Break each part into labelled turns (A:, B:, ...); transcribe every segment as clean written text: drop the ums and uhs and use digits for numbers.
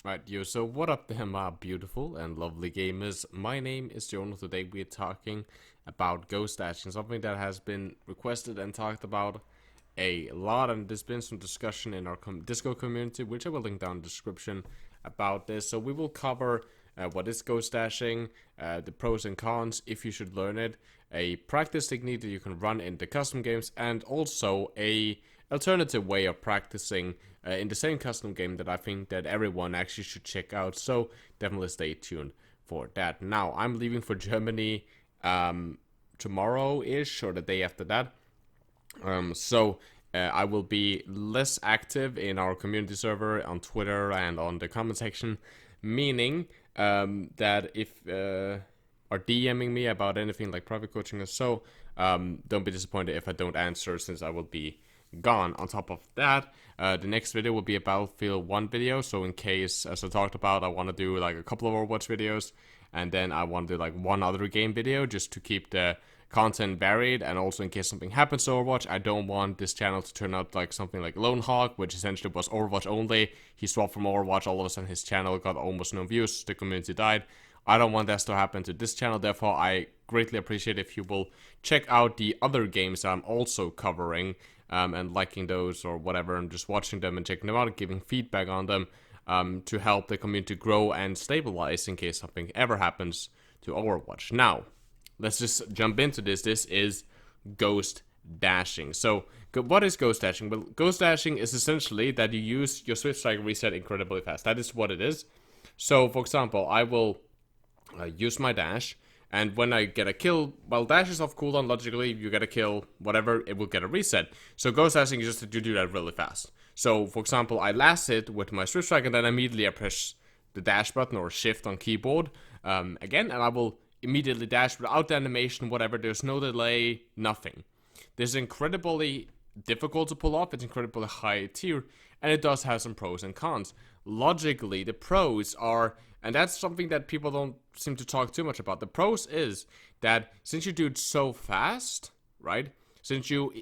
A: Right, yo, so what up there, my beautiful and lovely gamers? My name is Jonal. Today we're talking about Ghost Dashing, something that has been requested and talked about a lot, and there's been some discussion in our Discord community, which I will link down in the description about this. So we will cover what is Ghost Dashing, the pros and cons, if you should learn it, a practice technique that you can run in the custom games, and also a alternative way of practicing in the same custom game that I think that everyone actually should check out. So definitely stay tuned for that. Now I'm leaving for Germany tomorrow-ish or the day after that. So I will be less active in our community server on Twitter and on the comment section, meaning that if are DMing me about anything like private coaching or so, don't be disappointed if I don't answer, since I will be gone. On top of that, the next video will be a Battlefield 1 video, so in case, as I talked about, I want to do like a couple of Overwatch videos, and then I want to do like one other game video just to keep the content varied, and also in case something happens to Overwatch, I don't want this channel to turn out like something like Lone Hawk, which essentially was Overwatch only. He swapped from Overwatch, all of a sudden his channel got almost no views, the community died. I don't want that to happen to this channel, therefore I greatly appreciate if you will check out the other games I'm also covering, and liking those or whatever, and just watching them and checking them out and giving feedback on them, to help the community grow and stabilize in case something ever happens to Overwatch. Now, let's just jump into this. This is Ghost Dashing. So, what is Ghost Dashing? Well, Ghost Dashing is essentially that you use your Swift Strike reset incredibly fast. That is what it is. So, for example, I will use my dash, and when I get a kill, well, dash is off cooldown, logically, you get a kill, whatever, it will get a reset. So Ghost Dashing is just that you do that really fast. So, for example, I last hit with my Swift Strike, and then immediately I press the dash button or shift on keyboard again, and I will immediately dash without the animation, whatever, there's no delay, nothing. This is incredibly difficult to pull off, it's incredibly high tier, and it does have some pros and cons. Logically, the pros are, and that's something that people don't seem to talk too much about. The pros is that since you do it so fast, right? Since you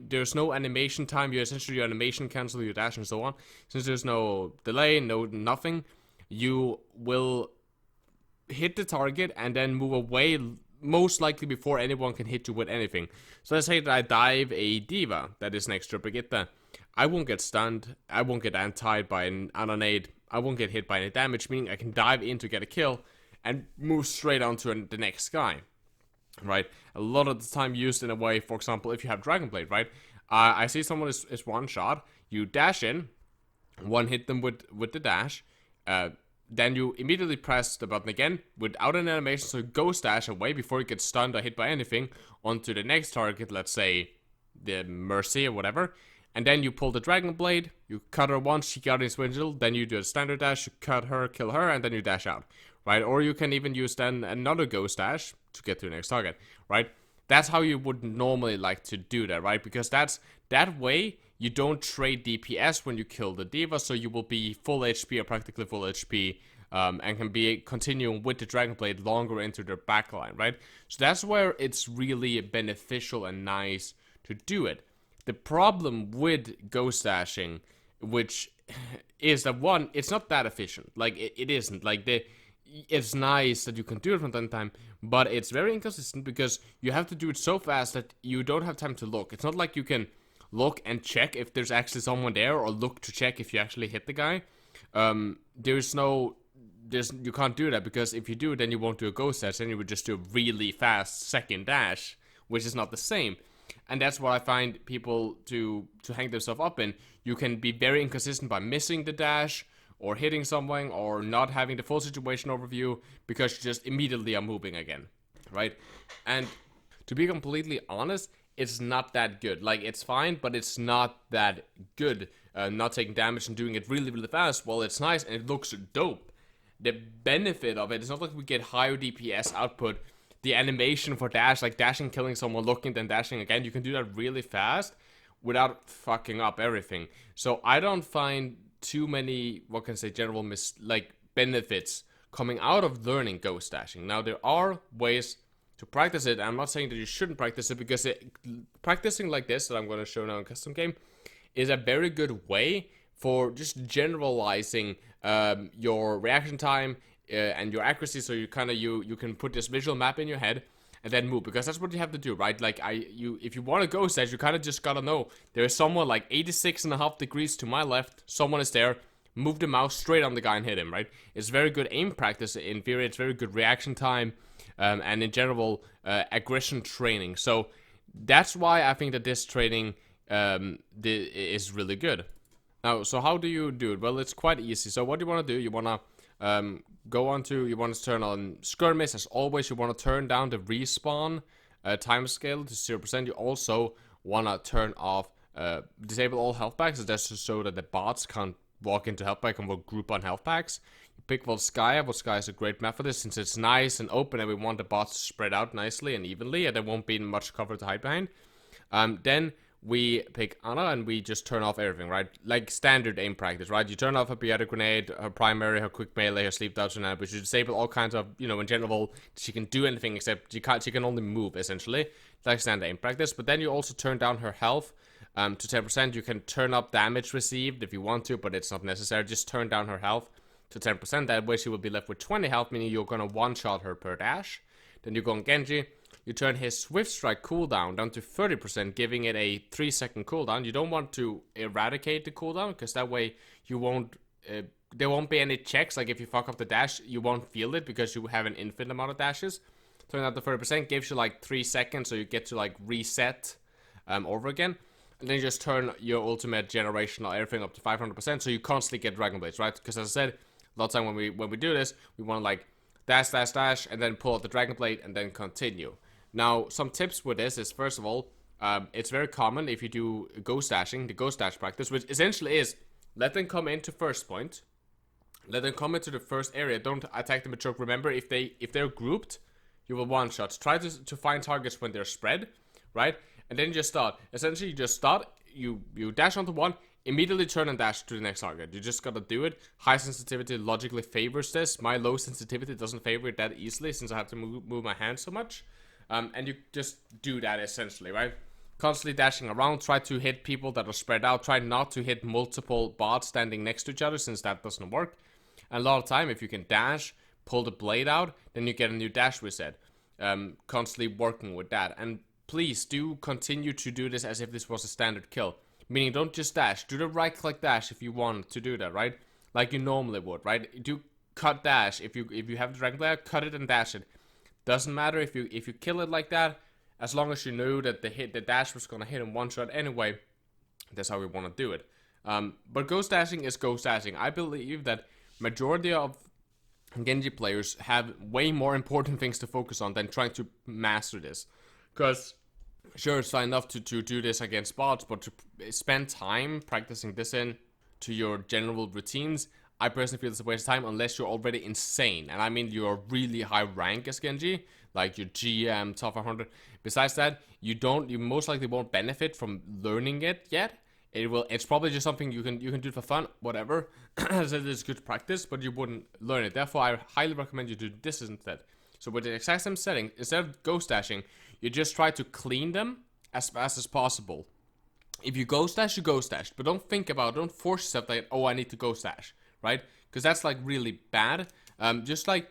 A: there's no animation time, you essentially your animation cancel, your dash and so on. Since there's no delay, no nothing, you will hit the target and then move away most likely before anyone can hit you with anything. So let's say that I dive a diva that is next to Brigitte. I won't get stunned, I won't get anti-ed by an nade, I won't get hit by any damage, meaning I can dive in to get a kill and move straight onto the next guy, right? A lot of the time used in a way, for example, if you have Dragon Blade, right? I see someone is one shot, you dash in, one hit them with the dash, then you immediately press the button again without an animation, so Ghost Dash away before you get stunned or hit by anything onto the next target, let's say the Mercy or whatever. And then you pull the Dragon Blade, you cut her once, she got in Swindle, then you do a standard dash, you cut her, kill her, and then you dash out, right? Or you can even use then another Ghost Dash to get to the next target, right? That's how you would normally like to do that, right? Because that way you don't trade DPS when you kill the diva, so you will be full HP or practically full HP, and can be continuing with the Dragon Blade longer into their backline, right? So that's where it's really beneficial and nice to do it. The problem with Ghost Dashing, which is that one, it's not that efficient. Like, it isn't. Like, it's nice that you can do it from time to time, but it's very inconsistent because you have to do it so fast that you don't have time to look. It's not like you can look and check if there's actually someone there, or look to check if you actually hit the guy. You can't do that, because if you do, then you won't do a Ghost Dash, then you would just do a really fast second dash, which is not the same. And that's what I find people to hang themselves up in. You can be very inconsistent by missing the dash, or hitting someone, or not having the full situation overview, because you just immediately are moving again, right? And to be completely honest, it's not that good. Like, it's fine, but it's not that good. Not taking damage and doing it really, really fast, well, it's nice and it looks dope. The benefit of it is not like we get higher DPS output. The animation for dash, like dashing, killing someone, looking, then dashing again, you can do that really fast without fucking up everything. So I don't find too many, what can I say, general benefits coming out of learning Ghost Dashing. Now, there are ways to practice it. I'm not saying that you shouldn't practice it, because practicing like this that I'm going to show now in custom game is a very good way for just generalizing your reaction time and your accuracy, so you kind of you can put this visual map in your head and then move, because that's what you have to do, right? Like if you want to go stage, you kind of just gotta know there is someone like 86.5 degrees to my left, someone is there, move the mouse straight on the guy and hit him, right? It's very good aim practice in theory, it's very good reaction time, and in general aggression training. So that's why I think that this training is really good. Now, so how do you do it? Well, it's quite easy. So what you want to do, you want to you want to turn on skirmish. As always, you want to turn down the respawn time scale to 0%. You also want to turn off, disable all health packs. That's just so that the bots can't walk into health pack and will group on health packs. You pick Volskaya. Volskaya is a great map for this, since it's nice and open and we want the bots to spread out nicely and evenly, and there won't be much cover to hide behind. Then we pick Anna and we just turn off everything, right? Like standard aim practice, right? You turn off her periodic grenade, her primary, her quick melee, her sleep dodge, and but you disable all kinds of, in general, she can do anything except she can only move, essentially, like standard aim practice. But then you also turn down her health to 10%. You can turn up damage received if you want to, but it's not necessary. Just turn down her health to 10%. That way she will be left with 20 health, meaning you're gonna one-shot her per dash. Then you go on Genji. You turn his Swift Strike cooldown down to 30%, giving it a 3-second cooldown. You don't want to eradicate the cooldown, because that way you won't, there won't be any checks. Like if you fuck up the dash, you won't feel it because you have an infinite amount of dashes. Turn that to 30% gives you like 3 seconds, so you get to like reset over again. And then you just turn your ultimate generation or everything up to 500%, so you constantly get Dragon Blades, right? Because as I said, a lot of time when we do this, we want to like dash, dash, dash, and then pull out the Dragon Blade and then continue. Now, some tips with this is, first of all, it's very common if you do Ghost Dashing, the Ghost Dash practice, which essentially is, let them come into first point, let them come into the first area, don't attack them with choke. Remember, if they're grouped, you will one-shot. Try to find targets when they're spread, right? And then you just start. Essentially, you just start, you dash onto one, immediately turn and dash to the next target. You just gotta do it. High sensitivity logically favors this. My low sensitivity doesn't favor it that easily, since I have to move my hand so much. And you just do that essentially, right? Constantly dashing around, try to hit people that are spread out, try not to hit multiple bots standing next to each other, since that doesn't work. And a lot of time, if you can dash, pull the blade out, then you get a new dash reset. Constantly working with that. And please do continue to do this as if this was a standard kill. Meaning, don't just dash, do the right click dash if you want to do that, right? Like you normally would, right? Do cut dash, if you have the Dragon Blade, cut it and dash it. Doesn't matter if you kill it like that, as long as you knew that the dash was gonna hit in one shot anyway. That's how we want to do it. But Ghost Dashing is Ghost Dashing. I believe that majority of Genji players have way more important things to focus on than trying to master this. Because sure, it's fine enough to do this against bots, but to spend time practicing this in to your general routines, I personally feel it's a waste of time unless you're already insane. And I mean you're really high rank as Genji, like your GM, top 100. Besides that, you most likely won't benefit from learning it yet. It's probably just something you can do for fun, whatever. As it is good practice, but you wouldn't learn it. Therefore, I highly recommend you do this instead. So with the exact same setting, instead of Ghost Dashing, you just try to clean them as fast as possible. If you Ghost Dash, you Ghost Dash. But don't force yourself like, oh, I need to Ghost Dash, right? Because that's like really bad. Just like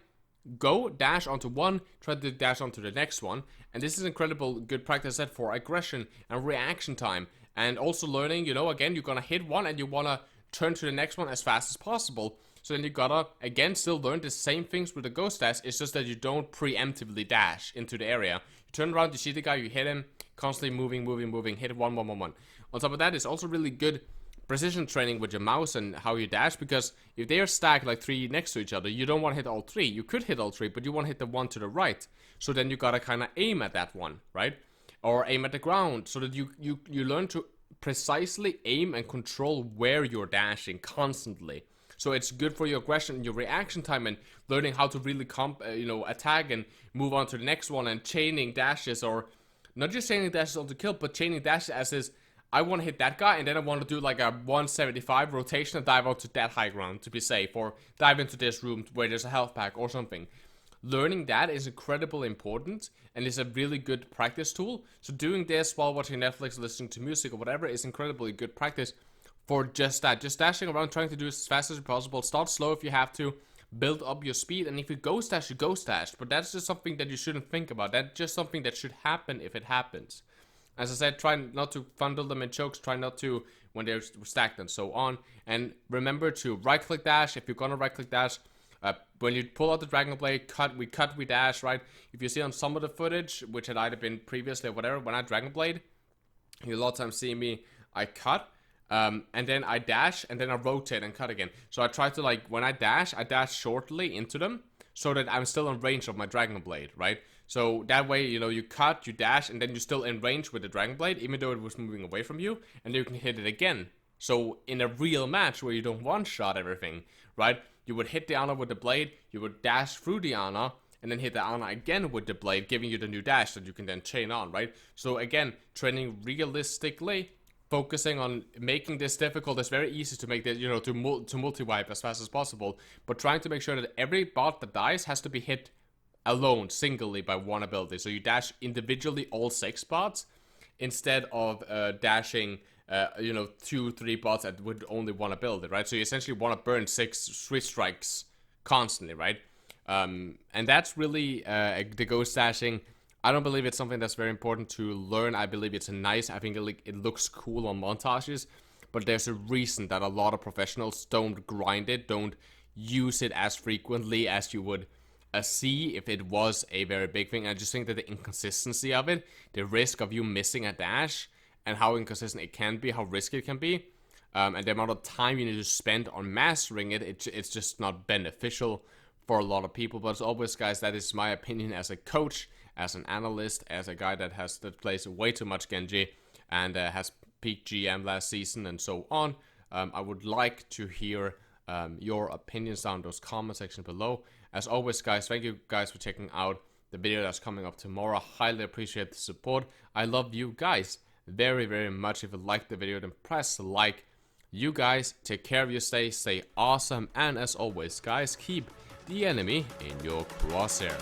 A: go dash onto one, try to dash onto the next one. And this is incredible good practice set for aggression and reaction time. And also learning, again, you're gonna hit one and you wanna turn to the next one as fast as possible. So then you gotta, again, still learn the same things with the Ghost Dash. It's just that you don't preemptively dash into the area. You turn around, you see the guy, you hit him, constantly moving, hit one. On top of that, it's also really good precision training with your mouse and how you dash, because if they are stacked like 3 next to each other, you don't want to hit all 3. You could hit all 3, but you want to hit the one to the right. So then you gotta kind of aim at that one, right? Or aim at the ground, so that you learn to precisely aim and control where you're dashing constantly. So it's good for your aggression and your reaction time, and learning how to really attack and move on to the next one, and chaining dashes, or not just chaining dashes on the kill, but chaining dashes as is, I want to hit that guy, and then I want to do like a 175 rotation and dive out to that high ground to be safe, or dive into this room where there's a health pack or something. Learning that is incredibly important, and is a really good practice tool. So doing this while watching Netflix, listening to music or whatever is incredibly good practice for just that. Just dashing around, trying to do as fast as possible. Start slow if you have to. Build up your speed, and if you ghost dash, you ghost dash. But that's just something that you shouldn't think about. That's just something that should happen if it happens. As I said, try not to fundle them in chokes. Try not to when they're stacked and so on. And remember to right-click dash. If you're gonna right-click dash, when you pull out the Dragon Blade, we dash, right? If you see on some of the footage, which had either been previously or whatever, when I Dragon Blade, you a lot of times see me, I cut, and then I dash, and then I rotate and cut again. So I try to, like, when I dash shortly into them, so that I'm still in range of my Dragon Blade, right? So that way, you know, you cut, you dash, and then you're still in range with the Dragon Blade, even though it was moving away from you, and then you can hit it again. So in a real match where you don't one-shot everything, right? You would hit the Ana with the blade, you would dash through the Ana, and then hit the Ana again with the blade, giving you the new dash that you can then chain on, right? So again, training realistically, focusing on making this difficult. It's very easy to make this, you know, to multi-wipe as fast as possible, but trying to make sure that every bot that dies has to be hit alone, singly, by one ability. So you dash individually all 6 bots, instead of dashing, you know, 2-3 bots that would only one ability, right? So you essentially want to burn 6 switch strikes constantly, right? And that's really the ghost dashing. I don't believe it's something that's very important to learn. I believe it's nice. I think it looks cool on montages, but there's a reason that a lot of professionals don't grind it, don't use it as frequently as you would see if it was a very big thing. I just think that the inconsistency of it, the risk of you missing a dash, and how inconsistent it can be, how risky it can be, and the amount of time you need to spend on mastering it, it's just not beneficial for a lot of people. But as always, guys, that is my opinion as a coach, as an analyst, as a guy that plays way too much Genji, and has peaked GM last season and so on. I would like to hear your opinions down in those comment section below. As always, guys, thank you guys for checking out the video that's coming up tomorrow. Highly appreciate the support. I love you guys very, very much. If you liked the video, then press like. You guys take care of your stay awesome, and as always, guys, keep the enemy in your crosshair.